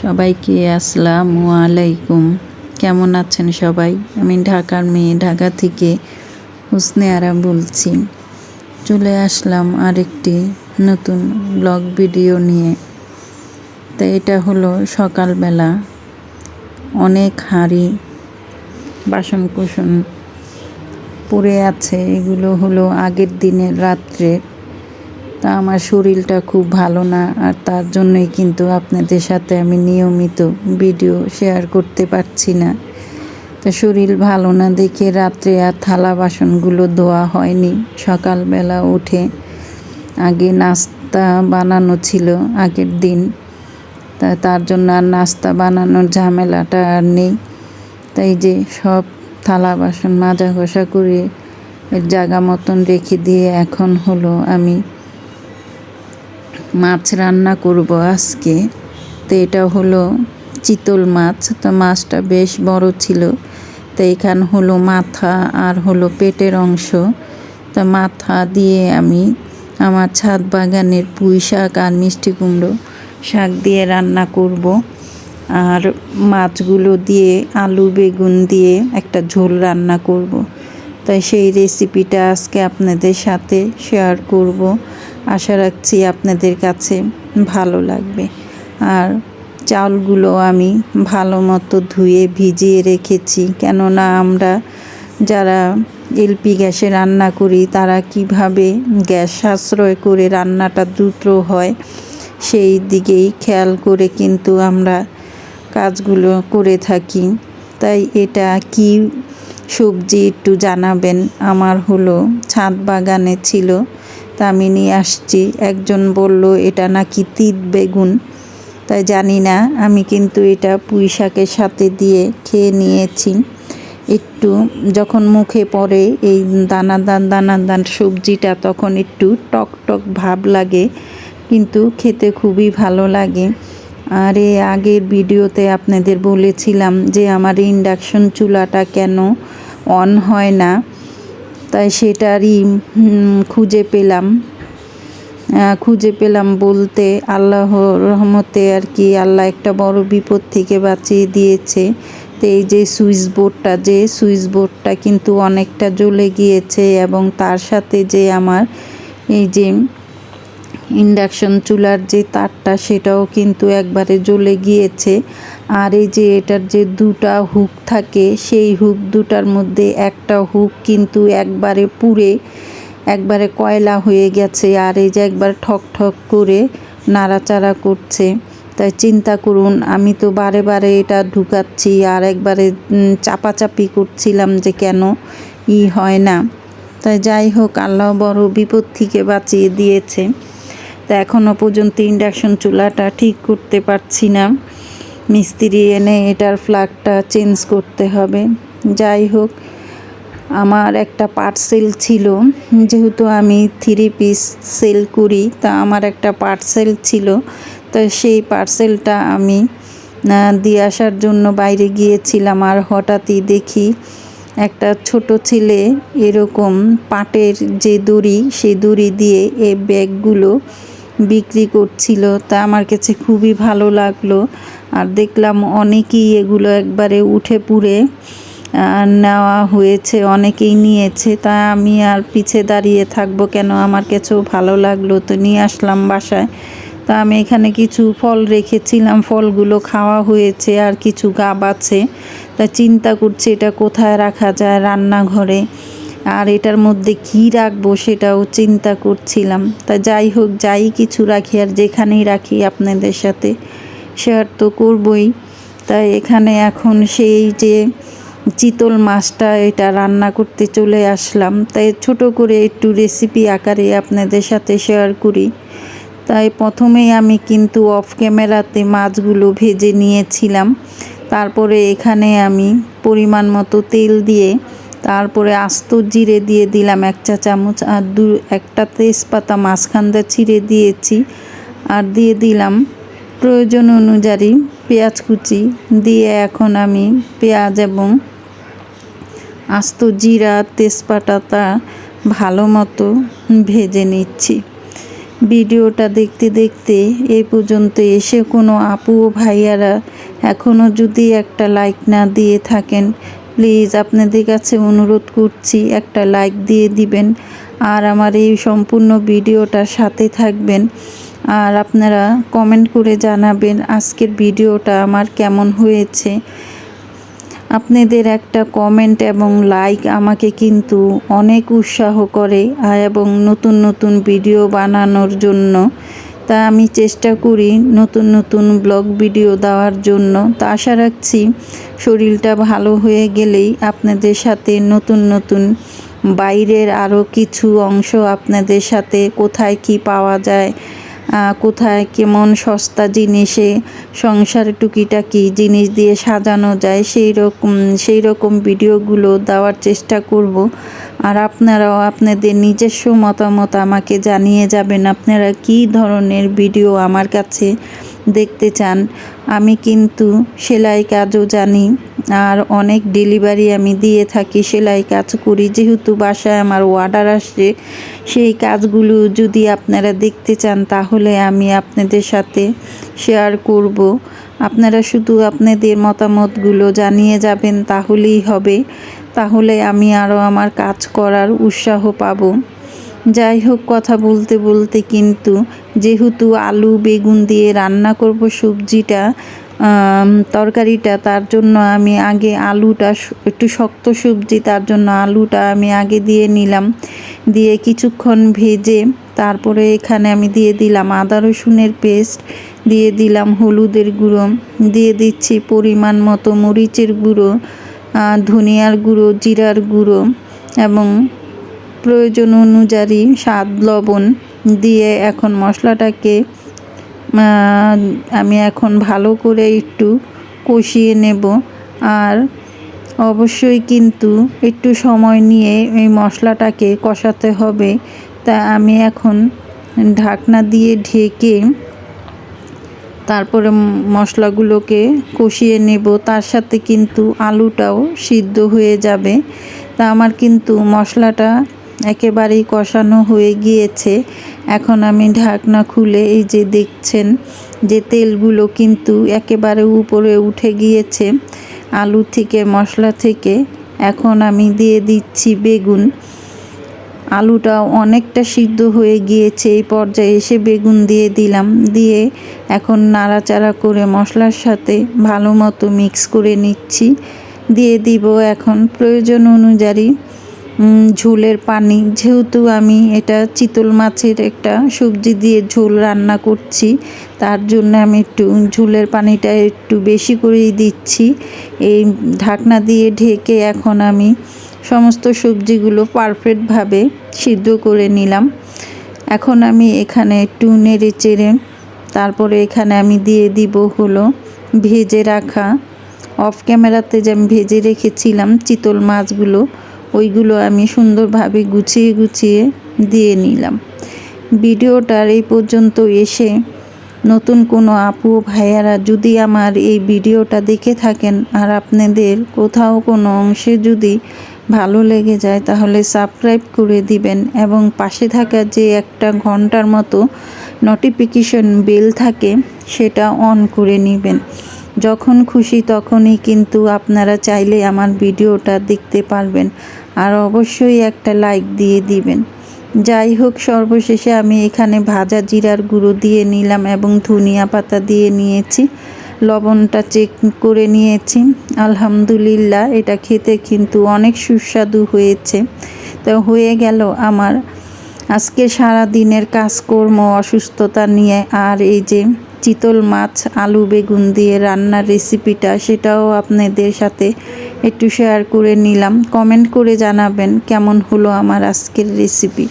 সবাইকে আসসালামু আলাইকুম। কেমন আছেন সবাই? আমি ঢাকার মেয়ে, ঢাকা থেকে হুসনে আরা বলছি। চলে আসলাম আরেকটি নতুন ব্লগ ভিডিও নিয়ে। তো এটা হলো সকালবেলা, অনেক হাঁড়ি বাসনকোসন পড়ে আছে। এগুলো হলো আগের দিনের রাত্রের। তা আমার শরীরটা খুব ভালো না, আর তার জন্যই কিন্তু আপনাদের সাথে আমি নিয়মিত ভিডিও শেয়ার করতে পারছি না। তো শরীর ভালো না দেখে রাত্রে আর থালা বাসনগুলো ধোয়া হয়নি। সকালবেলা উঠে আগে নাস্তা বানানো ছিল আগের দিন, তার জন্য আর নাস্তা বানানোর ঝামেলাটা আর নেই। তাই যে সব থালা বাসন মাজা ঘষা করে জায়গা মতন রেখে দিয়ে এখন হলো আমি মাছ রান্না করব আজকে। তো এটা হলো চিতল মাছ। তো মাছটা বেশ বড় ছিল। তো এখানে হলো মাথা আর হলো পেটের অংশ। তো মাথা দিয়ে আমি আমার ছাদ বাগানের পুঁই শাক আর মিষ্টি কুমড়ো শাক দিয়ে রান্না করব। আর মাছগুলো দিয়ে আলু বেগুন দিয়ে একটা ঝোল রান্না করব। তাই সেই রেসিপিটা আজকে আপনাদের সাথে শেয়ার করব। আশা রাখছি আপনাদের কাছে ভালো লাগবে। আর চাউলগুলো আমি ভালো মতো ধুয়ে ভিজিয়ে রেখেছি, কেননা আমরা যারা এলপি গ্যাসে রান্না করি তারা কিভাবে গ্যাস সাশ্রয় করে রান্নাটা দ্রুত হয় সেই দিকেই খেয়াল করে কিন্তু আমরা কাজগুলো করে থাকি। তাই এটা কি সবজি একটু জানাবেন। আমার হলো ছাদ বাগানে ছিল, তা আমি নিয়ে আসছি। একজন বলল এটা নাকি তিত বেগুন, তাই জানি না। আমি কিন্তু এটা পুঁই শাকের সাথে দিয়ে খেয়ে নিয়েছি। একটু যখন মুখে পড়ে এই দানাদার দানাদার সবজিটা, তখন একটু টক টক ভাব লাগে, কিন্তু খেতে খুবই ভালো লাগে। আর আগের ভিডিওতে আপনাদের বলেছিলাম যে আমার ইন্ডাকশন চুলাটা কেন অন হয় না, তাই সেটারই খুঁজে পেলাম বলতে আল্লাহর রহমতে আর কি। আল্লাহ একটা বড় বিপদ থেকে বাঁচিয়ে দিয়েছে। তো এই যে সুইচ বোর্ডটা কিন্তু অনেকটা জ্বলে গিয়েছে, এবং তার সাথে যে আমার এই যে ইন্ডাকশন চুলার যে তারটা সেটাও কিন্তু একবারে জ্বলে গিয়েছে। আর এই যে এটার যে দুটা হুক থাকে, সেই হুক দুটার মধ্যে একটা হুক কিন্তু একবারে পুড়ে একবারে কয়লা হয়ে গেছে। আর এই যে একবার ঠক ঠক করে নাড়াচাড়া করছে। তাই চিন্তা করুন, আমি তো বারে বারে এটা ঢুকাচ্ছি আর একবারে চাপাচাপি করছিলাম যে কেন হয় না। তাই যাই হোক, আল্লাহ বড় বিপদ থেকে বাঁচিয়ে দিয়েছে। তা এখনও পর্যন্ত ইন্ডাকশন চুলাটা ঠিক করতে পারছি না। মিস্ত্রি এনে এটার প্লাগটা চেঞ্জ করতে হবে। যাই হোক, আমার একটা পার্সেল ছিল, যেহেতু আমি 3 পিস সেল করি, তা আমার একটা পার্সেল ছিল। তো সেই পার্সেলটা আমি দিয়ে আসার জন্য বাইরে গিয়েছিলাম। আর হঠাৎই দেখি একটা ছোট ছেলে এরকম পাটের যে দড়ি, সেই দড়ি দিয়ে এই ব্যাগগুলো বিক্রি করছিল। তা আমার কাছে খুবই ভালো লাগলো। আর দেখলাম অনেকেই এগুলো একবারে উঠে পুড়ে নেওয়া হয়েছে, অনেকেই নিয়েছে। তা আমি আর পিছে দাঁড়িয়ে থাকবো কেন, আমার কাছেও ভালো লাগলো, তো নিয়ে আসলাম বাসায়। তা আমি এখানে কিছু ফল রেখেছিলাম, ফলগুলো খাওয়া হয়েছে, আর কিছু গাব আছে। তা চিন্তা করছি এটা কোথায় রাখা যায় রান্নাঘরে, আর এটার মধ্যে কি রাখবো সেটাও চিন্তা করছিলাম। তা যাই হোক, যাই কিছু রাখি আর যেখানেই রাখি আপনাদের সাথে শেয়ার তো করবই। তাই এখানে এখন সেই যে চিতল মাছটা এটা রান্না করতে চলে আসলাম। তাই ছোট করে একটু রেসিপি আকারে আপনাদের সাথে শেয়ার করি। তাই প্রথমেই আমি কিন্তু অফ ক্যামেরাতে মাছগুলো ভেজে নিয়েছিলাম। তারপরে এখানে আমি পরিমাণ মতো তেল দিয়ে তারপরে আস্ত জিরে দিয়ে দিলাম 1 চা চামচ, আর একটা তেজপাতা মাঝখান দিয়ে ছিঁড়ে দিয়েছি। আর দিয়ে দিলাম প্রয়োজন অনুযায়ী পেঁয়াজ কুচি দিয়ে এখন আমি পেঁয়াজ এবং আস্ত জিরা তেজপাতাটা ভালো মতো ভেজে নিচ্ছি। ভিডিওটা দেখতে দেখতে এই পর্যন্ত এসে কোনো আপু ও ভাইয়ারা এখনও যদি একটা লাইক না দিয়ে থাকেন, প্লিজ আপনাদের কাছে অনুরোধ করছি একটা লাইক দিয়ে দিবেন আর আমার এই সম্পূর্ণ ভিডিওটার সাথে থাকবেন। আর আপনারা কমেন্ট করে জানাবেন আজকের ভিডিওটা আমার কেমন হয়েছে। আপনাদের একটা কমেন্ট এবং লাইক আমাকে কিন্তু অনেক উৎসাহ করে এবং নতুন নতুন ভিডিও বানানোর জন্য। তা আমি চেষ্টা করি নতুন নতুন ব্লগ ভিডিও দেওয়ার জন্য। তা আশা রাখছি শরীরটা ভালো হয়ে গেলেই আপনাদের সাথে নতুন নতুন বাইরের আরও কিছু অংশ আপনাদের সাথে কোথায় কি পাওয়া যায়, কোথায় কেমন সস্তা জিনিসে সংসার টুকিটাকি জিনিস দিয়ে সাজানো যায় সেই রকম ভিডিওগুলো দেওয়ার চেষ্টা করব। আর আপনারাও আপনাদের নিজস্ব মতামত আমাকে জানিয়ে যাবেন আপনারা কী ধরনের ভিডিও আমার কাছে দেখতে চান। আমি কিন্তু সেলাই কাজও জানি আর অনেক ডেলিভারি আমি দিয়ে থাকি, সেলাই কাজ করি। যেহেতু বাসায় আমার অর্ডার আসে, সেই কাজগুলো যদি আপনারা দেখতে চান তাহলে আমি আপনাদের সাথে শেয়ার করব। আপনারা শুধু আপনাদের মতামতগুলো জানিয়ে যাবেন তাহলেই হবে, তাহলে আমি আরও আমার কাজ করার উৎসাহ পাব। যাই হোক, কথা বলতে বলতে কিন্তু যেহেতু আলু বেগুন দিয়ে রান্না করব সবজিটা, তরকারিটা, তার জন্য আমি আগে আলুটা একটু শক্ত সবজি, তার জন্য আলুটা আমি আগে দিয়ে নিলাম। দিয়ে কিছুক্ষণ ভেজে তারপরে এখানে আমি দিয়ে দিলাম আদা রসুনের পেস্ট, দিয়ে দিলাম হলুদের গুঁড়ো, দিয়ে দিচ্ছি পরিমাণ মতো মরিচের গুঁড়ো, ধনিয়ার গুঁড়ো, জিরার গুঁড়ো এবং প্রয়োজন অনুযায়ী স্বাদ লবণ দিয়ে এখন মশলাটাকে আমি এখন ভালো করে একটু কষিয়ে নেব। আর অবশ্যই কিন্তু একটু সময় নিয়ে এই মশলাটাকে কষাতে হবে। তা আমি এখন ঢাকনা দিয়ে ঢেকে তারপরে মশলাগুলোকে কষিয়ে নেব, তার সাথে কিন্তু আলুটাও সিদ্ধ হয়ে যাবে। তা আমার কিন্তু মশলাটা একেবারেই কষানো হয়ে গিয়েছে। এখন আমি ঢাকনা খুলে এই যে দেখছেন যে তেলগুলো কিন্তু একেবারে উপরে উঠে গিয়েছে আলু থেকে, মশলা থেকে। এখন আমি দিয়ে দিচ্ছি বেগুন। আলুটা অনেকটা সিদ্ধ হয়ে গিয়েছে, এই পর্যায়ে এসে বেগুন দিয়ে দিলাম। দিয়ে এখন নাড়াচাড়া করে মশলার সাথে ভালো মতো মিক্স করে নিচ্ছি। দিয়ে দিব এখন প্রয়োজন অনুযায়ী ঝোলের পানি। যেহেতু আমি এটা চিতল মাছের একটা সবজি দিয়ে ঝোল রান্না করছি, তার জন্য আমি একটু ঝোলের পানিটা একটু বেশি করেই দিচ্ছি। এই ঢাকনা দিয়ে ঢেকে এখন আমি সমস্ত সবজিগুলো পারফেক্টভাবে সিদ্ধ করে নিলাম। এখন আমি এখানে একটু নেড়ে চেড়ে তারপরে এখানে আমি দিয়ে দিব হলো ভেজে রাখা, অফ ক্যামেরাতে যে আমি ভেজে রেখেছিলাম চিতল মাছগুলো, ওইগুলো আমি সুন্দরভাবে গুছিয়ে গুছিয়ে দিয়ে নিলাম। ভিডিওটার এই পর্যন্ত এসে নতুন কোনো আপু ভাইয়ারা যদি আমার এই ভিডিওটা দেখে থাকেন আর আপনাদের কোথাও কোনো অংশে যদি ভালো লেগে যায় তাহলে সাবস্ক্রাইব করে দিবেন এবং পাশে থাকা যে একটা ঘন্টার মতো নোটিফিকেশন বেল থাকে সেটা অন করে নেবেন। যখন খুশি তখনই কিন্তু আপনারা চাইলে আমার ভিডিওটা দেখতে পারবেন। আর অবশ্যই একটা লাইক দিয়ে দিবেন। যাই হোক, সর্বশেষে আমি এখানে ভাজা জিরার গুঁড়ো দিয়ে নিলাম এবং ধনিয়া পাতা দিয়ে নিয়েছি, লবণটা চেক করে নিয়েছি। আলহামদুলিল্লাহ, এটা খেতে কিন্তু অনেক সুস্বাদু হয়েছে। তো হয়ে গেল আমার আজকে সারা দিনের কাজকর্ম অসুস্থতা নিয়ে। আর এই যে চিতল মাছ আলু বেগুন দিয়ে রান্নার রেসিপিটা, সেটাও আপনাদের সাথে একটু শেয়ার করে নিলাম। কমেন্ট করে জানাবেন কেমন হলো আমার আজকের রেসিপি।